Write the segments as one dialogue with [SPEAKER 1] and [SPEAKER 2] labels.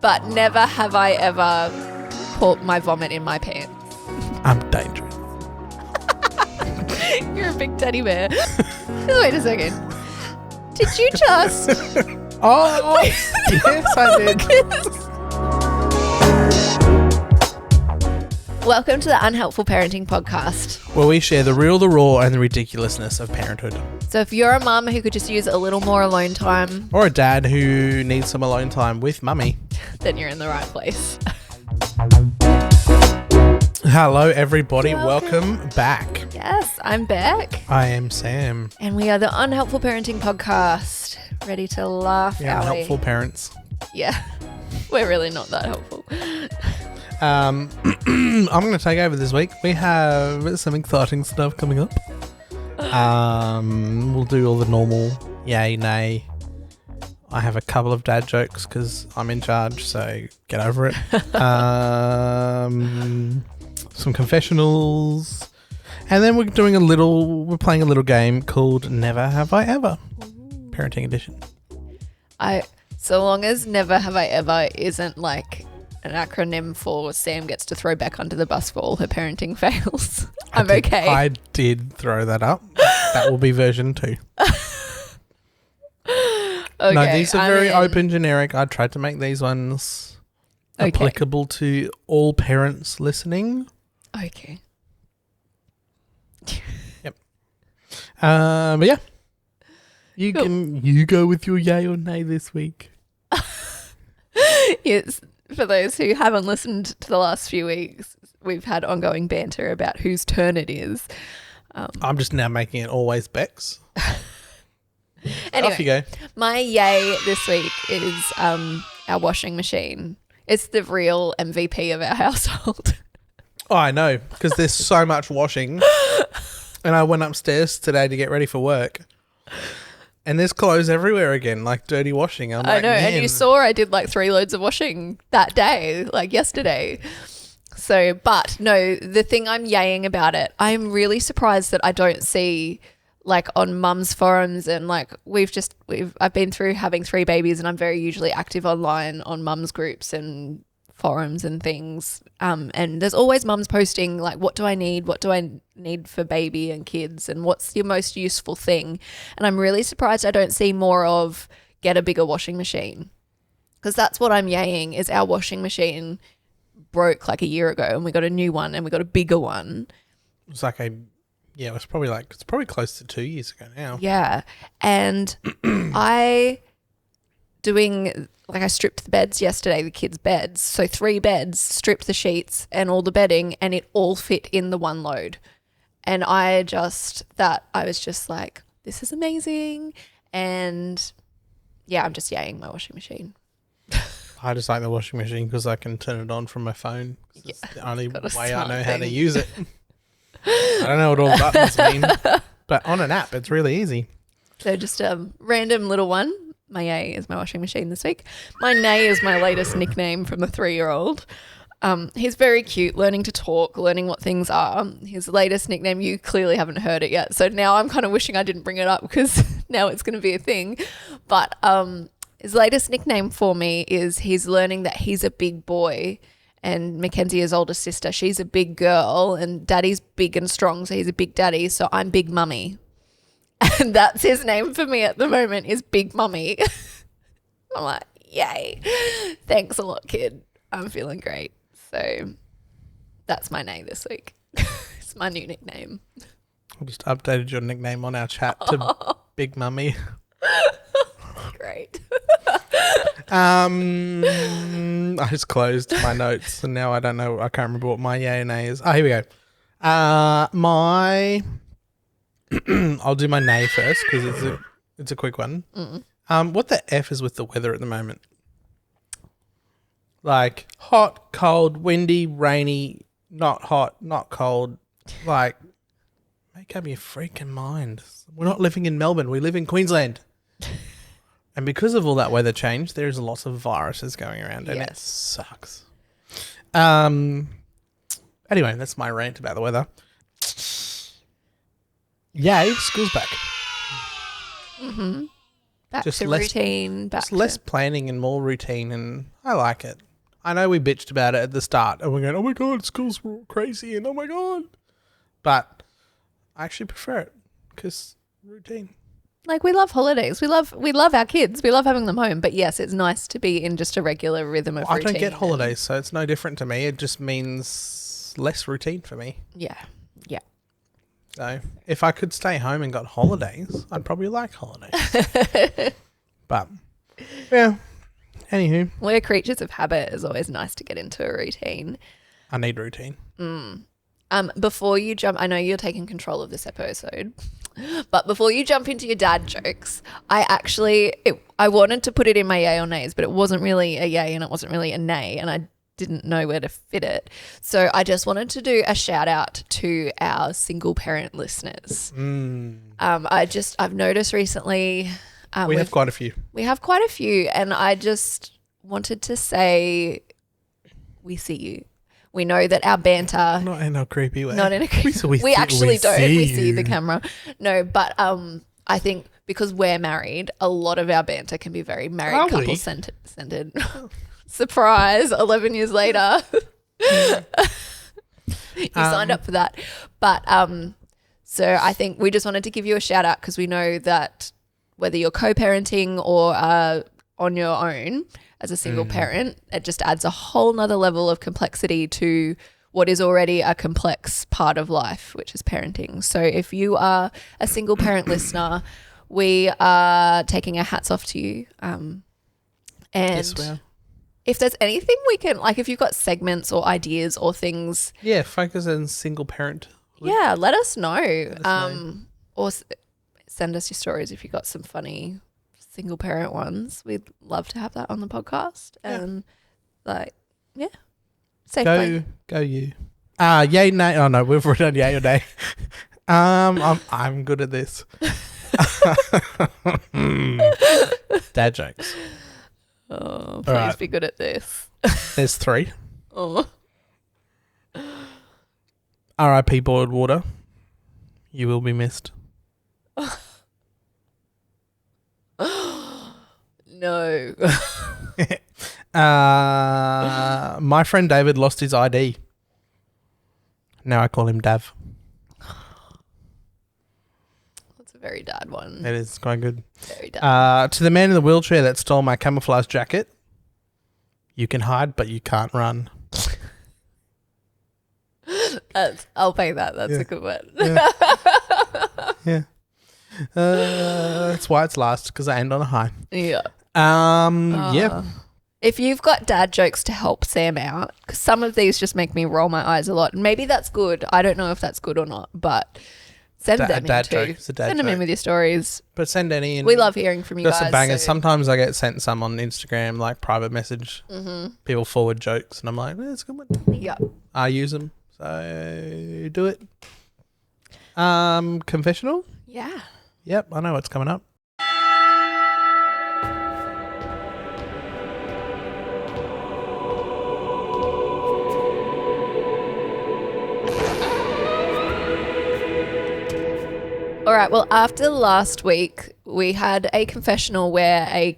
[SPEAKER 1] but never have I ever put my vomit in my pants.
[SPEAKER 2] I'm dangerous.
[SPEAKER 1] You're a big teddy bear. Just wait a second. Did you just...
[SPEAKER 2] Oh, yes, I did.
[SPEAKER 1] Welcome to the Unhelpful Parenting Podcast.
[SPEAKER 2] Where we share the real, the raw, and the ridiculousness of parenthood.
[SPEAKER 1] So if you're a mum who could just use a little more alone time,
[SPEAKER 2] Or a dad who needs some alone time with mummy,
[SPEAKER 1] then you're in the right place.
[SPEAKER 2] hello, everybody. Welcome back.
[SPEAKER 1] Yes, I'm Beck.
[SPEAKER 2] I am Sam.
[SPEAKER 1] And we are the Unhelpful Parenting Podcast. Ready to laugh
[SPEAKER 2] Yeah,
[SPEAKER 1] our way.
[SPEAKER 2] helpful parents.
[SPEAKER 1] Yeah, we're really not that helpful.
[SPEAKER 2] I'm going to take over this week. We have some exciting stuff coming up. We'll do all the normal yay, nay. I have a couple of dad jokes because I'm in charge, so get over it. Some confessionals. And then we're playing a little game called Never Have I Ever. Parenting edition.
[SPEAKER 1] So long as Never Have I Ever isn't like an acronym for Sam gets to throw back under the bus for all her parenting fails, I'm okay.
[SPEAKER 2] I did throw that up. That will be version 2.
[SPEAKER 1] Okay,
[SPEAKER 2] No, these are very open, generic. I tried to make these ones applicable to all parents listening.
[SPEAKER 1] Okay.
[SPEAKER 2] Yep. But yeah. You go with your yay or nay this week.
[SPEAKER 1] Yes, for those who haven't listened to the last few weeks, we've had ongoing banter about whose turn it is.
[SPEAKER 2] I'm just now making it always BECS.
[SPEAKER 1] Anyway,
[SPEAKER 2] Off you go.
[SPEAKER 1] My yay this week is our washing machine. It's the real MVP of our household.
[SPEAKER 2] Oh, I know, because there's so much washing. And I went upstairs today to get ready for work. And there's clothes everywhere again, like dirty washing. I
[SPEAKER 1] know,
[SPEAKER 2] man.
[SPEAKER 1] and you saw I did like 3 loads of washing that day, like yesterday. So, but no, the thing I'm yaying about it, I'm really surprised that I don't see like on mums forums and like I've been through having 3 babies and I'm very usually active online on mums groups and forums and things. And there's always mums posting like, what do I need? What do I need for baby and kids? And what's your most useful thing? And I'm really surprised I don't see more of get a bigger washing machine, because that's what I'm yaying is our washing machine broke like a year ago and we got a new one and we got a bigger one.
[SPEAKER 2] It's like it's probably close to 2 years ago now.
[SPEAKER 1] Yeah. And I stripped the beds yesterday, the kids' beds. So 3 beds, stripped the sheets and all the bedding, and it all fit in the one load. And I was just like, this is amazing. And yeah, I'm just yaying my washing machine.
[SPEAKER 2] I just like the washing machine because I can turn it on from my phone. It's the only way I know how to
[SPEAKER 1] thing.
[SPEAKER 2] use it. I don't know what all buttons mean, but on an app, it's really easy.
[SPEAKER 1] So just a random little one. My yay is my washing machine this week. My nay is my latest nickname from the 3-year-old. He's very cute, learning to talk, learning what things are. His latest nickname, you clearly haven't heard it yet. So now I'm kind of wishing I didn't bring it up because now it's going to be a thing. But his latest nickname for me is he's learning that he's a big boy and Mackenzie, his older sister, she's a big girl and daddy's big and strong. So he's a big daddy. So I'm big mummy. And that's his name for me at the moment is Big Mummy. I'm like, yay. Thanks a lot, kid. I'm feeling great. So that's my nay this week. It's my new nickname.
[SPEAKER 2] I just updated your nickname on our chat to Big Mummy.
[SPEAKER 1] Great.
[SPEAKER 2] I just closed my notes and now I can't remember what my yay and nay is. Here we go. I'll do my nay first because it's a quick one. What the F is with the weather at the moment? Like hot, cold, windy, rainy, not hot, not cold. Like, make up your freaking mind. We're not living in Melbourne. We live in Queensland. And because of all that weather change, there's lots of viruses going around and it sucks. Anyway, that's my rant about the weather. Yay, school's back.
[SPEAKER 1] Mm-hmm. Back
[SPEAKER 2] Just
[SPEAKER 1] to
[SPEAKER 2] less-
[SPEAKER 1] routine. Back
[SPEAKER 2] It's less planning and more routine, and I like it. I know we bitched about it at the start, and we're going, oh my God, school's crazy, and oh my God. But I actually prefer it because routine.
[SPEAKER 1] Like, we love holidays. We love our kids. We love having them home. But yes, it's nice to be in just a regular rhythm of routine.
[SPEAKER 2] I don't get holidays, so it's no different to me. It just means less routine for me.
[SPEAKER 1] Yeah.
[SPEAKER 2] So if I could stay home and got holidays, I'd probably like holidays. But yeah, anywho.
[SPEAKER 1] We're creatures of habit. It's always nice to get into a routine.
[SPEAKER 2] I need routine.
[SPEAKER 1] Before you jump, I know you're taking control of this episode, but before you jump into your dad jokes, I wanted to put it in my yay or nays, but it wasn't really a yay and it wasn't really a nay, and I didn't know where to fit it. So I just wanted to do a shout out to our single parent listeners. I've noticed recently
[SPEAKER 2] we have quite a few.
[SPEAKER 1] We have quite a few, and I just wanted to say we see you. We know that our banter,
[SPEAKER 2] Not in a creepy way.
[SPEAKER 1] not in a creepy we actually don't. We see the camera. No, but I think because we're married, a lot of our banter can be very married couple centered. Surprise, 11 years later. You signed up for that. But so I think we just wanted to give you a shout out because we know that whether you're co-parenting or on your own as a single parent, it just adds a whole nother level of complexity to what is already a complex part of life, which is parenting. So if you are a single parent listener, we are taking our hats off to you. And
[SPEAKER 2] Yes, we are.
[SPEAKER 1] if there's anything we can, like if you've got segments or ideas or things.
[SPEAKER 2] Yeah, focus on single parent.
[SPEAKER 1] Yeah, let us know. Or send us your stories if you've got some funny single parent ones. We'd love to have that on the podcast. And safe play.
[SPEAKER 2] Go you. Yay, nay. Oh no, we've already done yay or nay. I'm good at this. Dad jokes.
[SPEAKER 1] Oh, please be good at this.
[SPEAKER 2] There's 3.
[SPEAKER 1] Oh.
[SPEAKER 2] R.I.P. boiled water. You will be missed.
[SPEAKER 1] No.
[SPEAKER 2] My friend David lost his ID. Now I call him Dav.
[SPEAKER 1] That's a very dad one.
[SPEAKER 2] It is quite good.
[SPEAKER 1] Very dad.
[SPEAKER 2] To the man in the wheelchair that stole my camouflage jacket, you can hide, but you can't run.
[SPEAKER 1] I'll pay that. That's a good one.
[SPEAKER 2] Yeah. That's why it's last, because I end on a high.
[SPEAKER 1] Yeah.
[SPEAKER 2] Yeah.
[SPEAKER 1] If you've got dad jokes to help Sam out, because some of these just make me roll my eyes a lot. And maybe that's good. I don't know if that's good or not, but send them in too. Send them in with your stories.
[SPEAKER 2] But send any in.
[SPEAKER 1] We love hearing from you guys.
[SPEAKER 2] Some bangers. So. Sometimes I get sent some on Instagram, like private message. Mm-hmm. People forward jokes, and I'm like, that's a good one.
[SPEAKER 1] Yeah.
[SPEAKER 2] I use them, so do it. Confessional?
[SPEAKER 1] Yeah.
[SPEAKER 2] Yep, I know what's coming up.
[SPEAKER 1] All right, well, after last week, we had a confessional where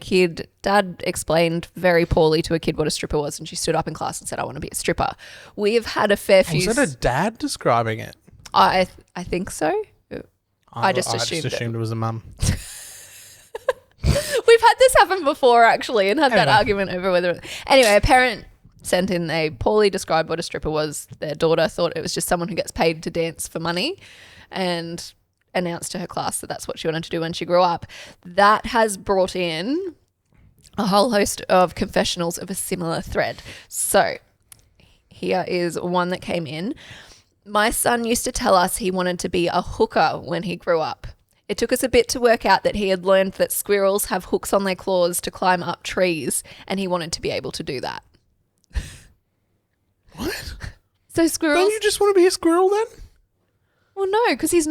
[SPEAKER 1] dad explained very poorly to a kid what a stripper was, and she stood up in class and said, I want to be a stripper. We've had a fair few...
[SPEAKER 2] Was it a dad describing it?
[SPEAKER 1] I think so. I just assumed
[SPEAKER 2] it was a mum.
[SPEAKER 1] We've had this happen before, actually, and had that argument over whether... Anyway, a parent sent in, they poorly described what a stripper was. Their daughter thought it was just someone who gets paid to dance for money, and announced to her class that that's what she wanted to do when she grew up. That has brought in a whole host of confessionals of a similar thread. So here is one that came in. My son used to tell us he wanted to be a hooker when he grew up. It took us a bit to work out that he had learned that squirrels have hooks on their claws to climb up trees, and he wanted to be able to do that.
[SPEAKER 2] What?
[SPEAKER 1] So squirrels...
[SPEAKER 2] Don't you just want to be a squirrel then?
[SPEAKER 1] Well, no, because he's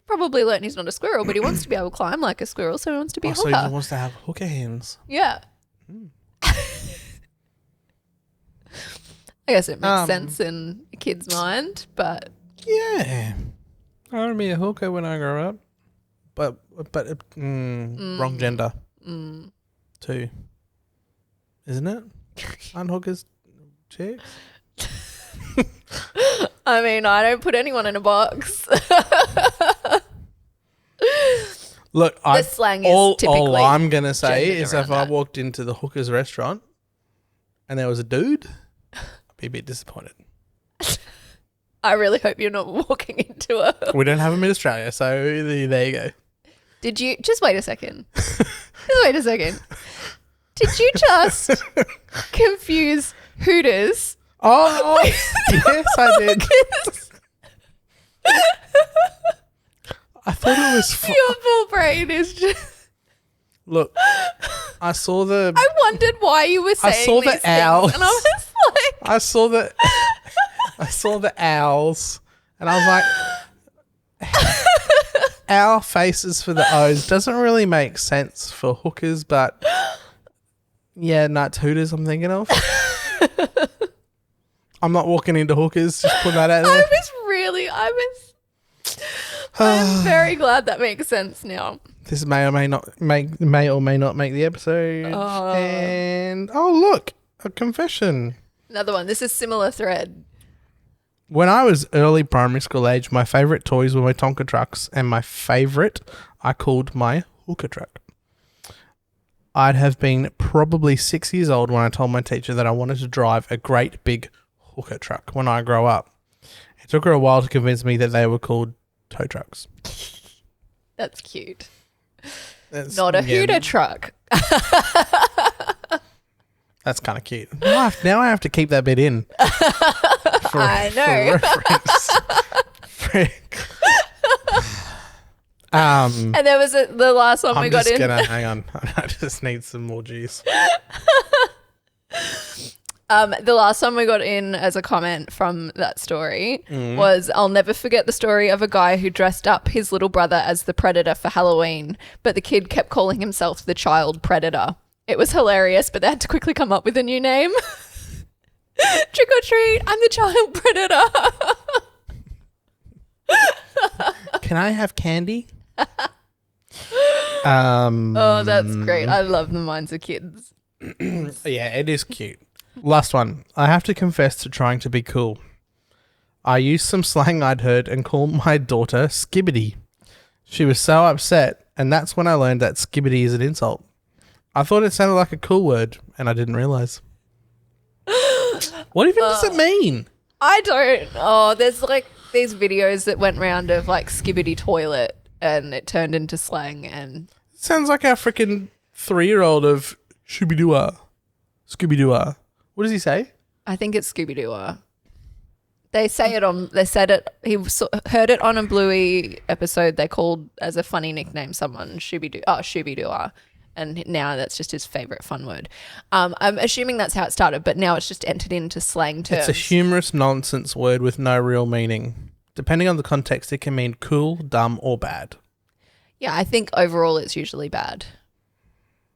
[SPEAKER 1] probably learned he's not a squirrel, but he wants to be able to climb like a squirrel, so he wants to be a hooker.
[SPEAKER 2] So he wants to have hooker hands.
[SPEAKER 1] Yeah. I guess it makes sense in a kid's mind, but...
[SPEAKER 2] Yeah. I want to be a hooker when I grow up. but wrong gender. Too. Isn't it? Aren't hookers chicks?
[SPEAKER 1] I mean, I don't put anyone in a box.
[SPEAKER 2] Look,
[SPEAKER 1] the slang is typically
[SPEAKER 2] all I'm going to say is if I
[SPEAKER 1] that.
[SPEAKER 2] walked into the hookers restaurant and there was a dude, I'd be a bit disappointed.
[SPEAKER 1] I really hope you're not walking into a...
[SPEAKER 2] We don't have them in Australia, so there you go.
[SPEAKER 1] Did you... Just wait a second. Did you just confuse Hooters?
[SPEAKER 2] Oh, yes, I did. I thought it was...
[SPEAKER 1] Your full brain is just...
[SPEAKER 2] Look, I saw the...
[SPEAKER 1] I wondered why you were saying
[SPEAKER 2] I saw the
[SPEAKER 1] these
[SPEAKER 2] owls.
[SPEAKER 1] things, and I was like...
[SPEAKER 2] I saw the owls, and I was like, owl faces for the O's doesn't really make sense for hookers, but yeah, it's Hooters I'm thinking of. I'm not walking into hookers, just put that out there.
[SPEAKER 1] I'm very glad that makes sense now.
[SPEAKER 2] This may or may not make the episode. And look, a confession.
[SPEAKER 1] Another one. This is similar thread.
[SPEAKER 2] When I was early primary school age, my favourite toys were my Tonka trucks, and my favourite I called my hooker truck. I'd have been probably 6 years old when I told my teacher that I wanted to drive a great big hooker truck when I grow up. It took her a while to convince me that they were called tow trucks.
[SPEAKER 1] That's cute. Not a hooter truck.
[SPEAKER 2] That's kind of cute. Now I have to keep that bit in.
[SPEAKER 1] I know.
[SPEAKER 2] For reference. Frick.
[SPEAKER 1] And there was the last one we got in.
[SPEAKER 2] Hang on. I just need some more juice.
[SPEAKER 1] The last one we got in as a comment from that story was, I'll never forget the story of a guy who dressed up his little brother as the Predator for Halloween, but the kid kept calling himself the Child Predator. It was hilarious, but they had to quickly come up with a new name. Trick or treat, I'm the Child Predator.
[SPEAKER 2] Can I have candy?
[SPEAKER 1] Oh, that's great. I love the minds of kids.
[SPEAKER 2] Yeah, it is cute. Last one. I have to confess to trying to be cool. I used some slang I'd heard and called my daughter Skibbity. She was so upset, and that's when I learned that Skibbity is an insult. I thought it sounded like a cool word, and I didn't realise. What even does it mean?
[SPEAKER 1] I don't. Oh, there's like these videos that went round of like Skibbity toilet, and it turned into slang. And
[SPEAKER 2] sounds like our freaking 3-year-old of Shooby-Doo-ah. Scooby-Doo-ah. What does he say?
[SPEAKER 1] I think it's Scooby-Doo. They say it on. They said it. He heard it on a Bluey episode. They called as a funny nickname someone Shooby-Doo. Oh, Shooby-Doo. And now that's just his favourite fun word. I'm assuming that's how it started, but now it's just entered into slang terms.
[SPEAKER 2] It's a humorous nonsense word with no real meaning. Depending on the context, it can mean cool, dumb, or bad.
[SPEAKER 1] Yeah, I think overall it's usually bad.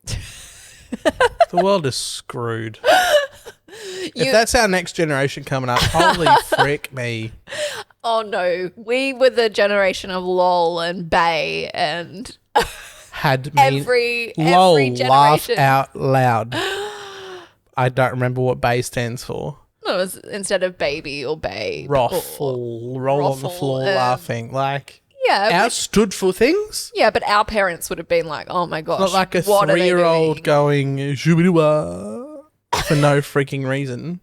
[SPEAKER 2] The world is screwed. If that's our next generation coming up, holy frick me.
[SPEAKER 1] Oh no, we were the generation of LOL and Bay and
[SPEAKER 2] had
[SPEAKER 1] every generation.
[SPEAKER 2] Laugh out loud. I don't remember what BEY stands for.
[SPEAKER 1] No, it was instead of baby or babe.
[SPEAKER 2] Roll on the floor laughing. Like,
[SPEAKER 1] yeah,
[SPEAKER 2] ours stood for things.
[SPEAKER 1] Yeah, but our parents would have been like, oh my gosh.
[SPEAKER 2] Not like a 3-year-old going shooby-doo-ah for no freaking reason.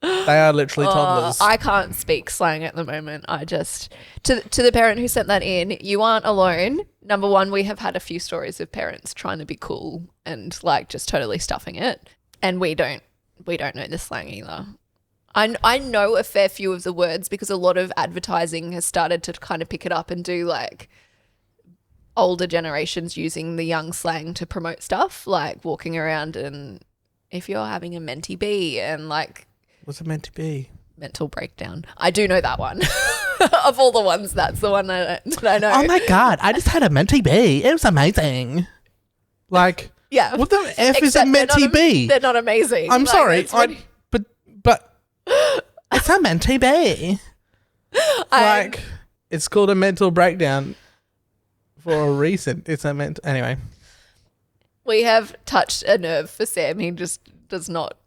[SPEAKER 2] They are literally toddlers.
[SPEAKER 1] I can't speak slang at the moment. I just to the parent who sent that in, you aren't alone. Number one, we have had a few stories of parents trying to be cool and like just totally stuffing it, and we don't know the slang either. I know a fair few of the words because a lot of advertising has started to kind of pick it up and do like older generations using the young slang to promote stuff, like walking around and if you're having a mentee bee and like.
[SPEAKER 2] What's it meant to be?
[SPEAKER 1] Mental breakdown. I do know that one. Of all the ones, that's the one that I know.
[SPEAKER 2] Oh my God, I just had a mentee bee. It was amazing. Like,
[SPEAKER 1] yeah.
[SPEAKER 2] What the F is a mentee bee?
[SPEAKER 1] They're not amazing.
[SPEAKER 2] I'm sorry, but it's a mentee bee. Like, it's called a mental breakdown. for a reason. It's a meant anyway.
[SPEAKER 1] We have touched a nerve for Sam. He just does not.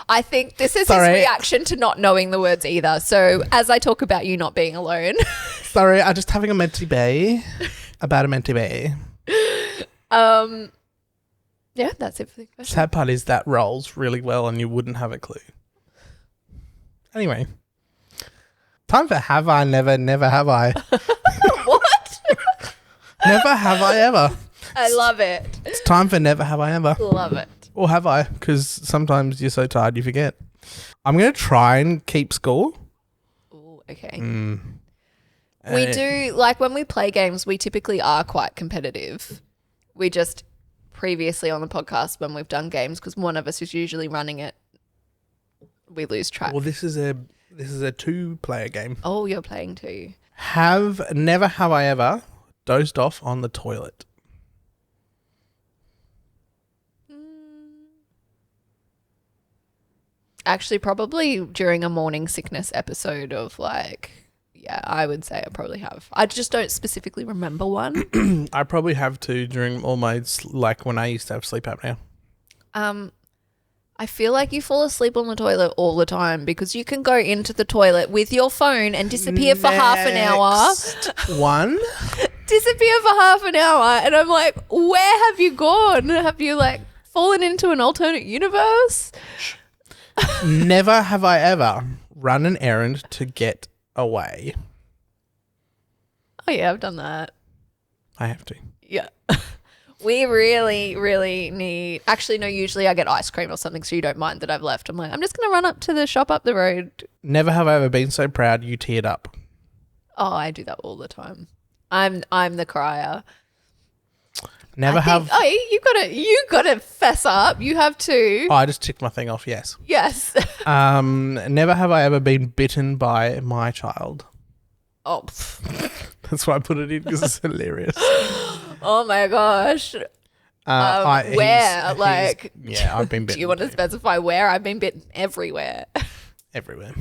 [SPEAKER 1] I think this is
[SPEAKER 2] Sorry.
[SPEAKER 1] his reaction to not knowing the words either. So as I talk about you not being alone.
[SPEAKER 2] Sorry, I'm just having a mentee bay about a mentee bay.
[SPEAKER 1] Yeah, that's it for the question.
[SPEAKER 2] Sad part is that rolls really well and you wouldn't have a clue. Anyway. Time for have I, never, never have I.
[SPEAKER 1] What?
[SPEAKER 2] Never have I ever.
[SPEAKER 1] I love it.
[SPEAKER 2] It's time for never have I ever.
[SPEAKER 1] Love it.
[SPEAKER 2] Or have I? Because sometimes you're so tired you forget. I'm going to try and keep score.
[SPEAKER 1] Ooh, okay. We
[SPEAKER 2] Uh,
[SPEAKER 1] do, like when we play games, we typically are quite competitive. We just previously on the podcast when we've done games, because one of us is usually running it, we lose track.
[SPEAKER 2] Well, this is a 2-player game.
[SPEAKER 1] Oh, you're playing too.
[SPEAKER 2] Never have I ever dozed off on the toilet.
[SPEAKER 1] Actually, probably during a morning sickness episode of I would say I probably have. I just don't specifically remember one.
[SPEAKER 2] I probably have to during all my, when I used to have sleep apnea.
[SPEAKER 1] I feel like you fall asleep on the toilet all the time because you can go into the toilet with your phone and disappear for half an hour.
[SPEAKER 2] One.
[SPEAKER 1] Disappear for half an hour. And I'm like, where have you gone? Have you fallen into an alternate universe?
[SPEAKER 2] Never have I ever run an errand to get away.
[SPEAKER 1] Oh, yeah, I've done that.
[SPEAKER 2] I have to.
[SPEAKER 1] Yeah. We really, really need... Actually, no, usually I get ice cream or something so you don't mind that I've left. I'm like, I'm just going to run up to the shop up the road.
[SPEAKER 2] Never have I ever been so proud you teared up.
[SPEAKER 1] Oh, I do that all the time. I'm the crier.
[SPEAKER 2] Never have...
[SPEAKER 1] Oh, you gotta fess up. You have to.
[SPEAKER 2] Oh, I just ticked my thing off, yes.
[SPEAKER 1] Yes.
[SPEAKER 2] Never have I ever been bitten by my child.
[SPEAKER 1] Oh.
[SPEAKER 2] That's why I put it in because it's hilarious.
[SPEAKER 1] Oh my gosh. Where?
[SPEAKER 2] Yeah, I've been bitten.
[SPEAKER 1] Do you want to specify where? I've been bitten everywhere.
[SPEAKER 2] Everywhere.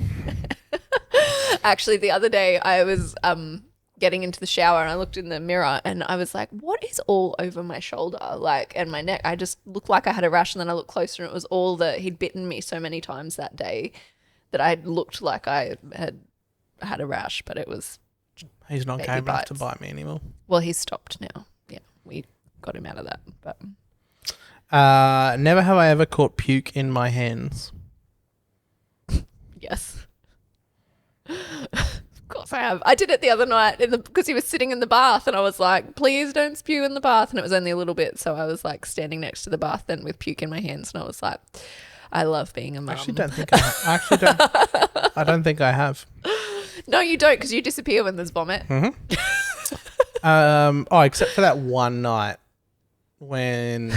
[SPEAKER 1] Actually, the other day I was getting into the shower and I looked in the mirror and I was like, what is all over my shoulder? And my neck. I just looked like I had a rash, and then I looked closer and it was all that he'd bitten me so many times that day that I looked like I had a rash, but it was...
[SPEAKER 2] He's not game enough to bite me anymore.
[SPEAKER 1] Well, he's stopped now. Yeah, we got him out of that. But
[SPEAKER 2] never have I ever caught puke in my hands.
[SPEAKER 1] Yes. Of course I have. I did it the other night because he was sitting in the bath and I was like, please don't spew in the bath. And it was only a little bit. So I was standing next to the bath then with puke in my hands. And I was like, I love being a mum.
[SPEAKER 2] I don't think I have.
[SPEAKER 1] No, you don't, because you disappear when there's vomit.
[SPEAKER 2] Mm-hmm. Except for that one night when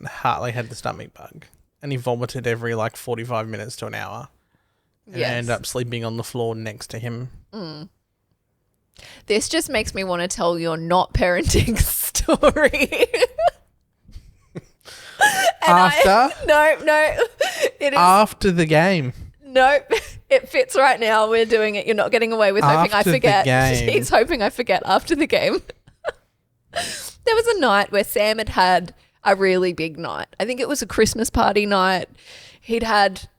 [SPEAKER 2] Hartley had the stomach bug and he vomited every 45 minutes to an hour. And I ended up sleeping on the floor next to him.
[SPEAKER 1] Mm. This just makes me want to tell your not parenting story. No. It is
[SPEAKER 2] after the game.
[SPEAKER 1] Nope. It fits right now. We're doing it. You're not getting away with hoping I forget. He's hoping I forget after the game. There was a night where Sam had a really big night. I think it was a Christmas party night. He'd had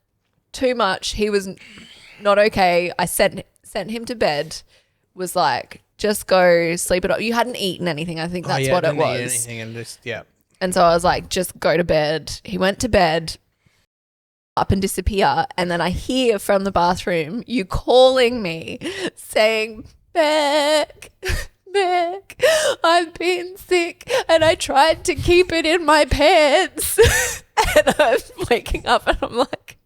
[SPEAKER 1] too much. He was not okay. I sent him to bed. Was like, just go sleep it off. You hadn't eaten anything. I think that's what it was.
[SPEAKER 2] Eat anything and just, yeah.
[SPEAKER 1] And so I was like, just go to bed. He went to bed, up and disappear. And then I hear from the bathroom you calling me saying, Beck, I've been sick and I tried to keep it in my pants. And I'm waking up and I'm like,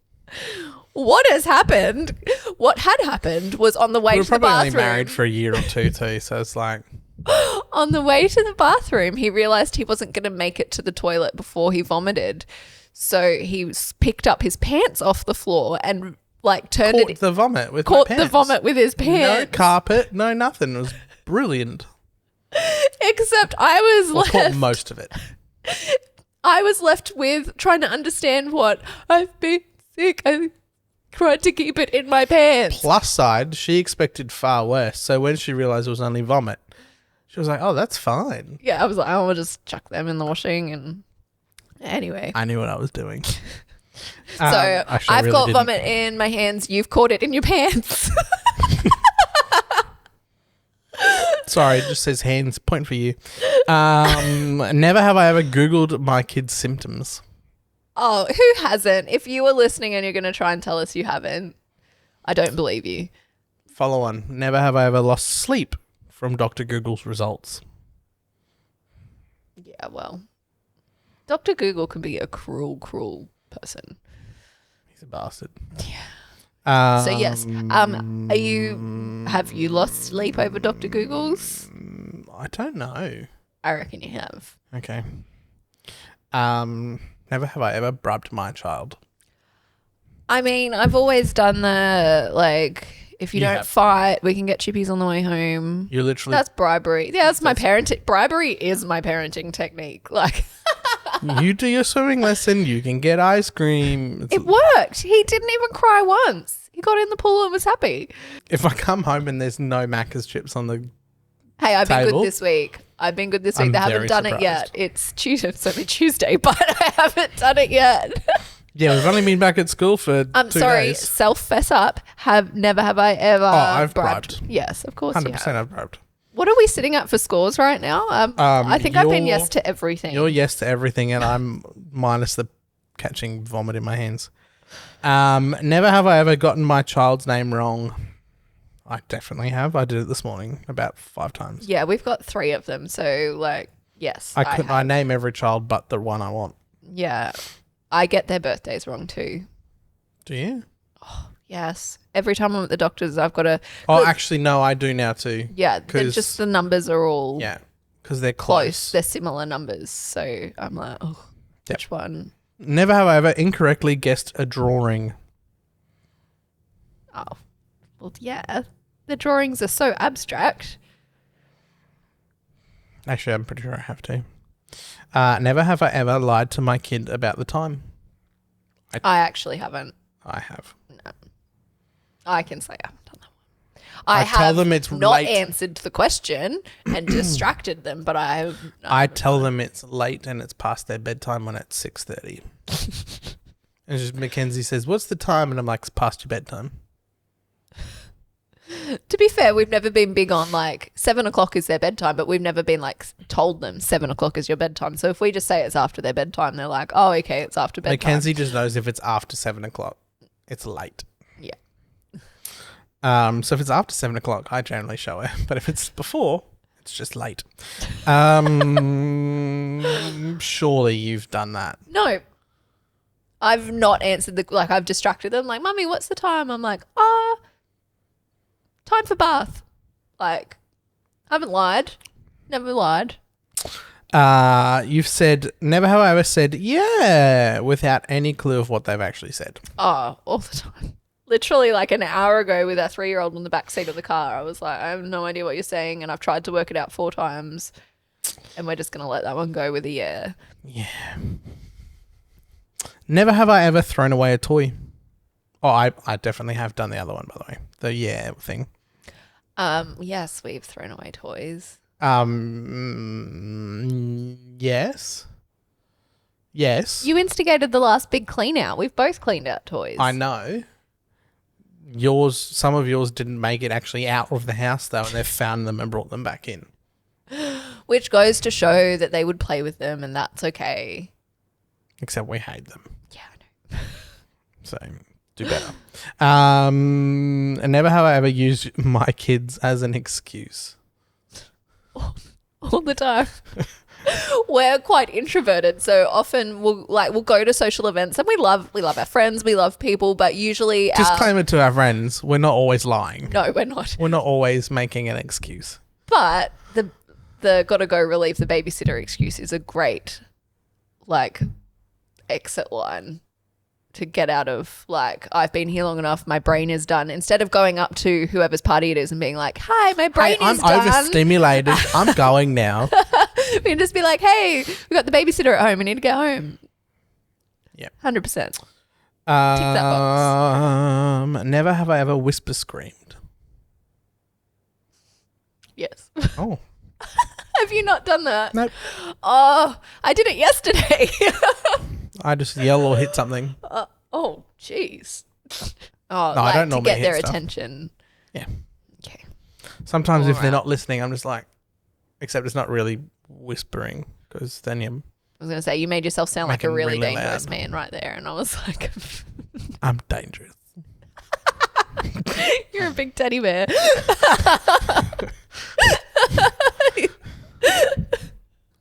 [SPEAKER 1] what has happened? What had happened was on the way to the bathroom. We were probably
[SPEAKER 2] only married for a year or two too, so it's like...
[SPEAKER 1] On the way to the bathroom, he realised he wasn't going to make it to the toilet before he vomited. So he picked up his pants off the floor and
[SPEAKER 2] caught the vomit with
[SPEAKER 1] his pants.
[SPEAKER 2] No carpet, no nothing. It was brilliant.
[SPEAKER 1] Except I was left...
[SPEAKER 2] caught most of it.
[SPEAKER 1] I was left with trying to understand I've been sick. I tried to keep it in my pants.
[SPEAKER 2] Plus side, she expected far worse. So when she realised it was only vomit, She was like, oh, that's fine.
[SPEAKER 1] Yeah, I was like, I'll just chuck them in the washing. And anyway.
[SPEAKER 2] I knew what I was doing.
[SPEAKER 1] So I've got vomit in my hands. You've caught it in your pants.
[SPEAKER 2] Sorry, it just says hands. Point for you. Never have I ever Googled my kids' symptoms.
[SPEAKER 1] Oh, who hasn't? If you were listening and you're going to try and tell us you haven't, I don't believe you.
[SPEAKER 2] Follow on. Never have I ever lost sleep from Dr. Google's results.
[SPEAKER 1] Yeah, well, Dr. Google can be a cruel, cruel person.
[SPEAKER 2] He's a bastard.
[SPEAKER 1] Yeah. So yes, have you lost sleep over Dr. Google's?
[SPEAKER 2] I don't know.
[SPEAKER 1] I reckon you have.
[SPEAKER 2] Okay. Never have I ever brubbed my child.
[SPEAKER 1] I mean, I've always done the, like, if you don't
[SPEAKER 2] have.
[SPEAKER 1] fight, we can get chippies on the way home.
[SPEAKER 2] You literally...
[SPEAKER 1] That's bribery. Yeah, that's my parenting. Bribery is my parenting technique. Like...
[SPEAKER 2] You do your swimming lesson, you can get ice cream.
[SPEAKER 1] It worked. He didn't even cry once. He got in the pool and was happy.
[SPEAKER 2] If I come home and there's no Macca's chips on the
[SPEAKER 1] Hey, I've been
[SPEAKER 2] table,
[SPEAKER 1] good this week. They
[SPEAKER 2] I'm
[SPEAKER 1] haven't
[SPEAKER 2] very
[SPEAKER 1] done it
[SPEAKER 2] surprised.
[SPEAKER 1] yet. It's Tuesday. It's only Tuesday, but I haven't done it yet.
[SPEAKER 2] Yeah, we've only been back at school for 2 days.
[SPEAKER 1] Self-fess up. Never have I ever
[SPEAKER 2] I've bribed.
[SPEAKER 1] Yes, of course
[SPEAKER 2] 100%
[SPEAKER 1] you have.
[SPEAKER 2] I've bribed.
[SPEAKER 1] What are we sitting at for scores right now? I think I've been yes to everything.
[SPEAKER 2] You're yes to everything, and I'm minus the catching vomit in my hands. Never have I ever gotten my child's name wrong. I definitely have. I did it this morning about 5 times.
[SPEAKER 1] Yeah, we've got 3 of them. So, like, yes.
[SPEAKER 2] I name every child but the one I want.
[SPEAKER 1] Yeah. I get their birthdays wrong too.
[SPEAKER 2] Do you?
[SPEAKER 1] Yes. Every time I'm at the doctor's, I've got to...
[SPEAKER 2] Oh, actually, no, I do now too.
[SPEAKER 1] Yeah, just the numbers are all
[SPEAKER 2] Yeah, because they're
[SPEAKER 1] close.
[SPEAKER 2] close.
[SPEAKER 1] They're similar numbers. So I'm like, oh, which one?
[SPEAKER 2] Never have I ever incorrectly guessed a drawing.
[SPEAKER 1] Oh, well, yeah. The drawings are so abstract.
[SPEAKER 2] Actually, I'm pretty sure I have to. Never have I ever lied to my kid about the time.
[SPEAKER 1] I actually haven't.
[SPEAKER 2] I have.
[SPEAKER 1] No. I can say I haven't done that one.
[SPEAKER 2] I tell them it's
[SPEAKER 1] not
[SPEAKER 2] late.
[SPEAKER 1] answered the question and distracted them, but
[SPEAKER 2] I tell them it's late and it's past their bedtime when it's 6:30. And just Mackenzie says, "What's the time?" And I'm like, "It's past your bedtime."
[SPEAKER 1] To be fair, we've never been big on like 7 o'clock is their bedtime, but we've never been like told them 7 o'clock is your bedtime. So if we just say it's after their bedtime, they're like, oh, okay, it's after bedtime.
[SPEAKER 2] Mackenzie just knows if it's after 7 o'clock, it's late.
[SPEAKER 1] Yeah.
[SPEAKER 2] So if it's after 7 o'clock, I generally show her. But if it's before, it's just late. Surely you've done that.
[SPEAKER 1] No. I've not answered I've distracted them. Like, Mummy, what's the time? I'm like, time for bath. Like, I haven't lied. Never lied.
[SPEAKER 2] You've said, never have I ever said, yeah, without any clue of what they've actually said.
[SPEAKER 1] Oh, all the time. Literally like an hour ago with our 3-year-old in the back seat of the car, I was like, I have no idea what you're saying, and I've tried to work it out 4 times, and we're just going to let that one go with a yeah.
[SPEAKER 2] Yeah. Never have I ever thrown away a toy. Oh, I definitely have done the other one, by the way. The yeah thing.
[SPEAKER 1] Yes, we've thrown away toys.
[SPEAKER 2] Yes. Yes.
[SPEAKER 1] You instigated the last big clean out. We've both cleaned out toys.
[SPEAKER 2] I know. Some of yours didn't make it actually out of the house though, and they've found them and brought them back in.
[SPEAKER 1] Which goes to show that they would play with them, and that's okay.
[SPEAKER 2] Except we hate them.
[SPEAKER 1] Yeah, I know.
[SPEAKER 2] So do better. And never have I ever used my kids as an excuse.
[SPEAKER 1] All the time. We're quite introverted, so often we'll go to social events, and we love our friends, we love people, but usually
[SPEAKER 2] Disclaimer to our friends, we're not always lying.
[SPEAKER 1] No, we're not.
[SPEAKER 2] We're not always making an excuse.
[SPEAKER 1] But the gotta go relieve the babysitter excuse is a great exit line to get out of I've been here long enough, my brain is done. Instead of going up to whoever's party it is and being like, hi, my brain is done.
[SPEAKER 2] I'm overstimulated. I'm going now.
[SPEAKER 1] We can just be like, hey, we got the babysitter at home. We need to get home.
[SPEAKER 2] Yep.
[SPEAKER 1] 100%. Tick that box.
[SPEAKER 2] Never have I ever whisper screamed.
[SPEAKER 1] Yes.
[SPEAKER 2] Oh.
[SPEAKER 1] Have you not done that?
[SPEAKER 2] Nope.
[SPEAKER 1] Oh, I did it yesterday.
[SPEAKER 2] I just yell or hit something.
[SPEAKER 1] Oh, jeez. Oh,
[SPEAKER 2] No, I don't
[SPEAKER 1] to
[SPEAKER 2] normally
[SPEAKER 1] get
[SPEAKER 2] hit
[SPEAKER 1] their
[SPEAKER 2] stuff.
[SPEAKER 1] attention.
[SPEAKER 2] Yeah.
[SPEAKER 1] Okay.
[SPEAKER 2] Sometimes if they're
[SPEAKER 1] Alright.
[SPEAKER 2] not listening, I'm just like, except it's not really whispering because then you
[SPEAKER 1] I was going to say, you made yourself sound like a
[SPEAKER 2] Making
[SPEAKER 1] really
[SPEAKER 2] really
[SPEAKER 1] dangerous
[SPEAKER 2] loud.
[SPEAKER 1] man right there. And I was like,
[SPEAKER 2] I'm dangerous.
[SPEAKER 1] you're a big teddy bear.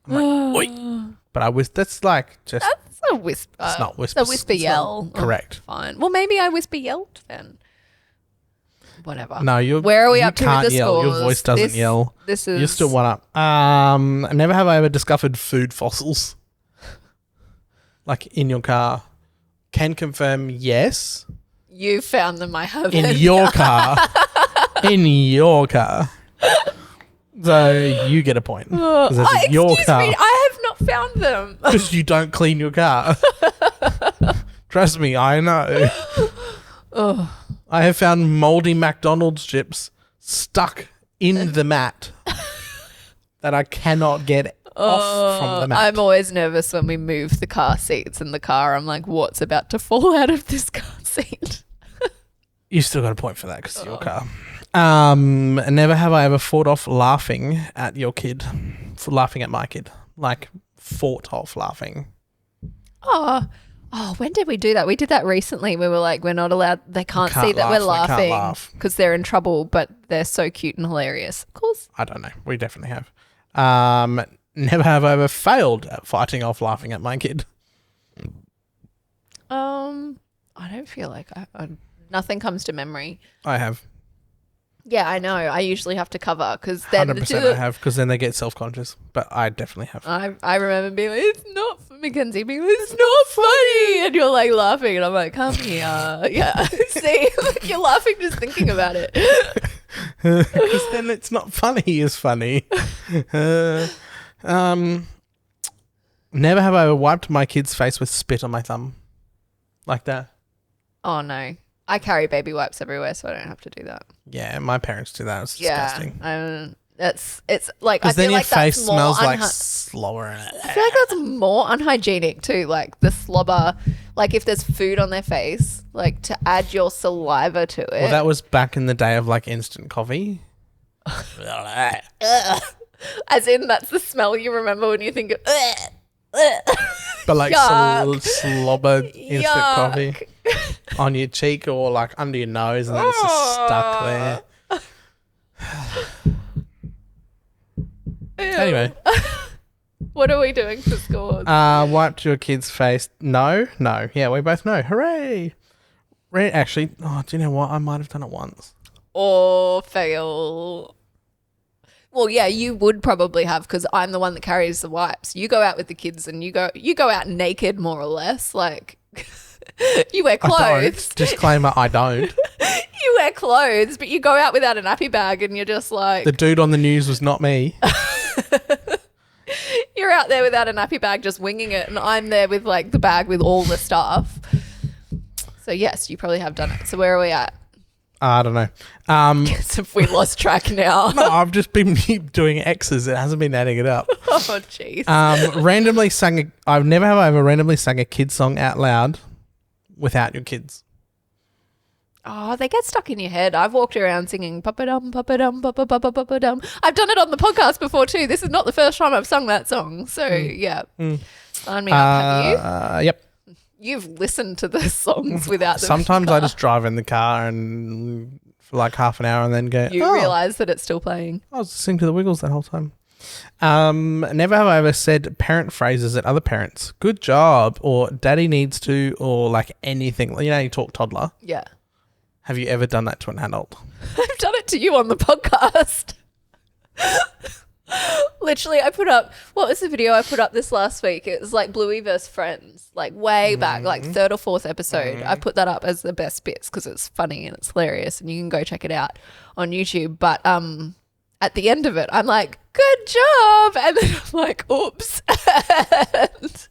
[SPEAKER 2] I'm like, oi. But that's like just,
[SPEAKER 1] That's a whisper.
[SPEAKER 2] it's not whisper.
[SPEAKER 1] It's a whisper
[SPEAKER 2] it's not
[SPEAKER 1] yell.
[SPEAKER 2] correct.
[SPEAKER 1] Oh, fine. Well, maybe I whisper yelled then. Whatever.
[SPEAKER 2] No,
[SPEAKER 1] Where are we
[SPEAKER 2] you
[SPEAKER 1] up to
[SPEAKER 2] can't
[SPEAKER 1] with the
[SPEAKER 2] yell. Your
[SPEAKER 1] scores?
[SPEAKER 2] voice doesn't yell.
[SPEAKER 1] This is...
[SPEAKER 2] You're still one up. Never have I ever discovered food fossils. Like in your car. Can confirm yes.
[SPEAKER 1] You found them, I haven't.
[SPEAKER 2] In your car. In your car. So you get a point. 'Cause it's in your
[SPEAKER 1] excuse
[SPEAKER 2] car.
[SPEAKER 1] me, I have not found them.
[SPEAKER 2] Because you don't clean your car. Trust me, I know.
[SPEAKER 1] Oh.
[SPEAKER 2] I have found moldy McDonald's chips stuck in the mat that I cannot get off from the mat.
[SPEAKER 1] I'm always nervous when we move the car seats in the car. I'm like, what's about to fall out of this car seat?
[SPEAKER 2] You still got a point for that because it's your car. Never have I ever fought off laughing at your kid, for laughing at my kid. Like fought off laughing.
[SPEAKER 1] Oh, when did we do that? We did that recently. We were like, we're not allowed. They can't see
[SPEAKER 2] can't
[SPEAKER 1] that we're
[SPEAKER 2] laugh, they can't
[SPEAKER 1] laughing
[SPEAKER 2] laugh.
[SPEAKER 1] because they're in trouble, but they're so cute and hilarious. Of course.
[SPEAKER 2] I don't know. We definitely have. Never have I ever failed at fighting off laughing at my kid.
[SPEAKER 1] I don't feel like nothing comes to memory.
[SPEAKER 2] I have.
[SPEAKER 1] Yeah, I know. I usually have to cover because then
[SPEAKER 2] 100% I have because then they get self-conscious. But I definitely have.
[SPEAKER 1] I remember being like, it's not Mackenzie being like, it's not funny, and you're like laughing, and I'm like, come here, yeah. See, you're laughing just thinking about it.
[SPEAKER 2] Because then it's not funny. It's funny. Never have I ever wiped my kid's face with spit on my thumb, like that.
[SPEAKER 1] Oh no, I carry baby wipes everywhere, so I don't have to do that.
[SPEAKER 2] Yeah, my parents do that. It's disgusting.
[SPEAKER 1] Yeah, it's like I
[SPEAKER 2] Because then
[SPEAKER 1] feel
[SPEAKER 2] your
[SPEAKER 1] like
[SPEAKER 2] face
[SPEAKER 1] that's more
[SPEAKER 2] smells like slobber.
[SPEAKER 1] I feel like that's more unhygienic too. Like the slobber, like if there's food on their face, like to add your saliva to it.
[SPEAKER 2] Well, that was back in the day of like instant coffee.
[SPEAKER 1] As in, that's the smell you remember when you think of.
[SPEAKER 2] But like
[SPEAKER 1] Yuck.
[SPEAKER 2] slobber instant
[SPEAKER 1] Yuck.
[SPEAKER 2] coffee on your cheek or like under your nose, and then it's just stuck there. Anyway,
[SPEAKER 1] What are we doing for scores?
[SPEAKER 2] wiped your kid's face. No. Yeah, we both know. Hooray! Actually, do you know what? I might have done it once.
[SPEAKER 1] Or fail. Well, yeah, you would probably have because I'm the one that carries the wipes. You go out with the kids and you go out naked more or less. Like you wear
[SPEAKER 2] I don't.
[SPEAKER 1] clothes.
[SPEAKER 2] Disclaimer, I don't.
[SPEAKER 1] You wear clothes, but you go out without a nappy bag and you're just like
[SPEAKER 2] The dude on the news was not me.
[SPEAKER 1] you're out there without a nappy bag just winging it, and I'm there with like the bag with all the stuff. So yes, you probably have done it. So where are we at?
[SPEAKER 2] I don't know.
[SPEAKER 1] If we lost track now.
[SPEAKER 2] No, I've just been doing X's. It hasn't been adding it up.
[SPEAKER 1] Oh jeez.
[SPEAKER 2] I've never have I ever randomly sang a kid song out loud without your kids.
[SPEAKER 1] Oh, they get stuck in your head. I've walked around singing papa-dum, papa-dum, papa-papa-papa-dum. I've done it on the podcast before too. This is not the first time I've sung that song. So, yeah. Sign me up, have you?
[SPEAKER 2] Yep.
[SPEAKER 1] You've listened to the songs without them.
[SPEAKER 2] Sometimes I just drive in the car and for like half an hour and then go,
[SPEAKER 1] You realise that it's still playing.
[SPEAKER 2] I was listening to the Wiggles that whole time. Never have I ever said parent phrases at other parents. Good job, or daddy needs to, or like anything. You know, you talk toddler.
[SPEAKER 1] Yeah.
[SPEAKER 2] Have you ever done that to an adult?
[SPEAKER 1] I've done it to you on the podcast. Literally, I put up, what was the video I put up this last week? It was like Bluey vs. Friends, like way back, like third or fourth episode. I put that up as the best bits because it's funny and it's hilarious and you can go check it out on YouTube. But at the end of it, I'm like, good job. And then I'm like, oops. And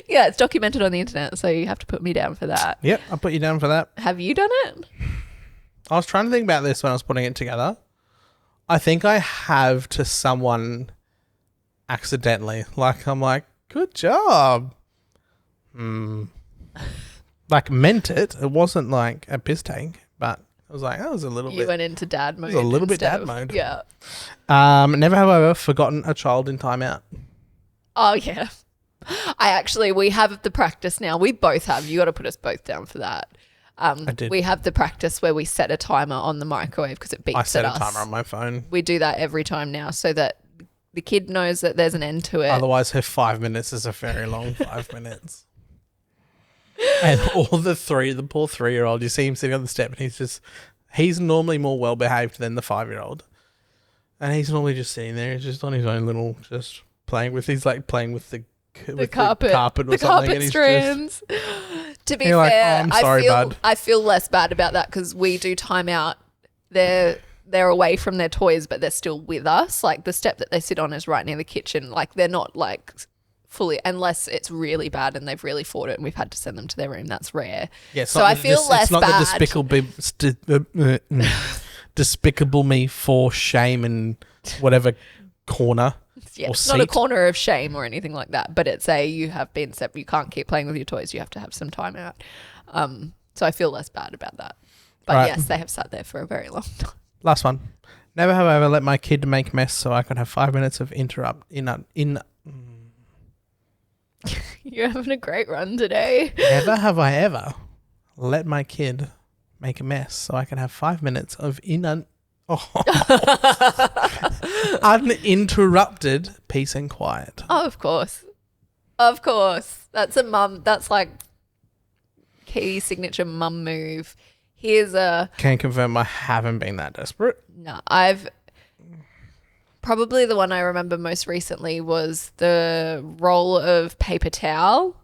[SPEAKER 1] yeah, it's documented on the internet, so you have to put me down for that.
[SPEAKER 2] Yep, I'll put you down for that.
[SPEAKER 1] Have you done it?
[SPEAKER 2] I was trying to think about this when I was putting it together. I think I have to someone accidentally. Like, I'm like, good job. Like, meant it. It wasn't like a piss take, but I was like, that was a little bit.
[SPEAKER 1] You went into dad mode.
[SPEAKER 2] It was a little bit dad mode.
[SPEAKER 1] Yeah.
[SPEAKER 2] Never have I ever forgotten a child in timeout.
[SPEAKER 1] Oh, yeah. We have the practice now. We both have. You got to put us both down for that.
[SPEAKER 2] I did.
[SPEAKER 1] We have the practice where we set a timer on the microwave because it beeps
[SPEAKER 2] I set
[SPEAKER 1] at
[SPEAKER 2] a timer on my phone.
[SPEAKER 1] We do that every time now so that the kid knows that there's an end to it.
[SPEAKER 2] Otherwise, her 5 minutes is a very long 5 minutes. And the poor 3-year-old, you see him sitting on the step and he's normally more well behaved than the 5-year-old. And he's normally just sitting there, he's just on his own little, just playing with the carpet or
[SPEAKER 1] the
[SPEAKER 2] something.
[SPEAKER 1] carpet
[SPEAKER 2] And he's
[SPEAKER 1] strands. To be fair,
[SPEAKER 2] like, I'm sorry, bud.
[SPEAKER 1] I feel less bad about that because we do time out. They're away from their toys, but they're still with us. Like the step that they sit on is right near the kitchen. Like they're not like fully, unless it's really bad and they've really fought it and we've had to send them to their room. That's rare.
[SPEAKER 2] Yeah,
[SPEAKER 1] so I feel less bad.
[SPEAKER 2] It's not the despicable me for shame and whatever corner.
[SPEAKER 1] Yeah,
[SPEAKER 2] or
[SPEAKER 1] it's
[SPEAKER 2] seat.
[SPEAKER 1] not a corner of shame or anything like that, but it's you have been set. You can't keep playing with your toys. You have to have some time out. So I feel less bad about that. But
[SPEAKER 2] right.
[SPEAKER 1] yes, they have sat there for a very long time.
[SPEAKER 2] Last one. Never have I ever let my kid make mess so I could have 5 minutes of
[SPEAKER 1] You're having a great run today.
[SPEAKER 2] Never have I ever let my kid make a mess so I can have 5 minutes of uninterrupted peace and quiet.
[SPEAKER 1] Oh, of course. Of course. That's a mum. That's like key signature mum move.
[SPEAKER 2] Can confirm I haven't been that desperate.
[SPEAKER 1] No, probably the one I remember most recently was the roll of paper towel.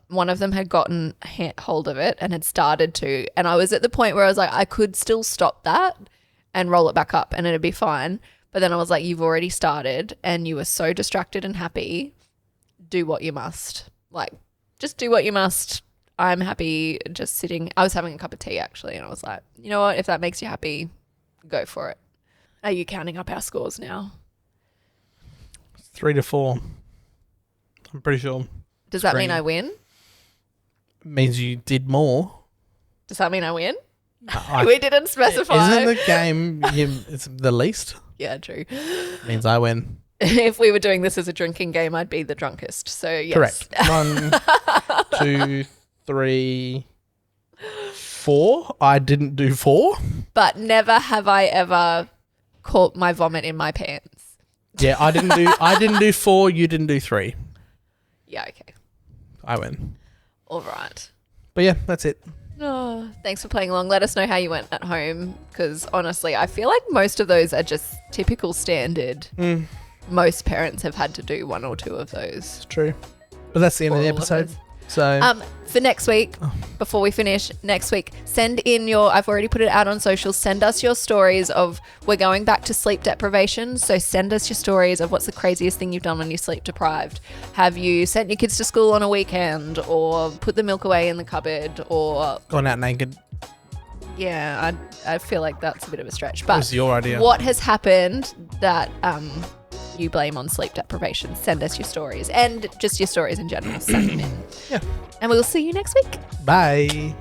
[SPEAKER 1] One of them had gotten hold of it and had started to, and I was at the point where I was like, I could still stop that and roll it back up and it'd be fine. But then I was like, you've already started and you were so distracted and happy. Do what you must. Like, just do what you must. I'm happy just sitting. I was having a cup of tea actually, and I was like, you know what? If that makes you happy, go for it. Are you counting up our scores now?
[SPEAKER 2] 3-4. I'm pretty sure.
[SPEAKER 1] Does that mean I win?
[SPEAKER 2] Means you did more.
[SPEAKER 1] Does that mean I win? We didn't specify.
[SPEAKER 2] Isn't the game it's the least?
[SPEAKER 1] Yeah, true.
[SPEAKER 2] Means I win.
[SPEAKER 1] If we were doing this as a drinking game, I'd be the drunkest. So yes.
[SPEAKER 2] Correct. 1, 2, 3, 4. I didn't do 4.
[SPEAKER 1] But never have I ever caught my vomit in my pants.
[SPEAKER 2] Yeah, I didn't do 4, you didn't do 3.
[SPEAKER 1] Yeah, okay.
[SPEAKER 2] I win.
[SPEAKER 1] All right.
[SPEAKER 2] But yeah, that's it.
[SPEAKER 1] Oh, thanks for playing along. Let us know how you went at home because honestly, I feel like most of those are just typical standard. Most parents have had to do 1 or 2 of those.
[SPEAKER 2] It's true. But that's the end of the episode. So
[SPEAKER 1] for next week, before we finish next week, send in I've already put it out on socials. Send us your stories of, we're going back to sleep deprivation. So send us your stories of what's the craziest thing you've done when you're sleep deprived. Have you sent your kids to school on a weekend or put the milk away in the cupboard or
[SPEAKER 2] gone out naked?
[SPEAKER 1] Yeah, I feel like that's a bit of a stretch. But
[SPEAKER 2] it was your idea.
[SPEAKER 1] What has happened that you blame on sleep deprivation? Send us your stories and just your stories in general. Send them in.
[SPEAKER 2] Yeah.
[SPEAKER 1] And we will see you next week.
[SPEAKER 2] Bye.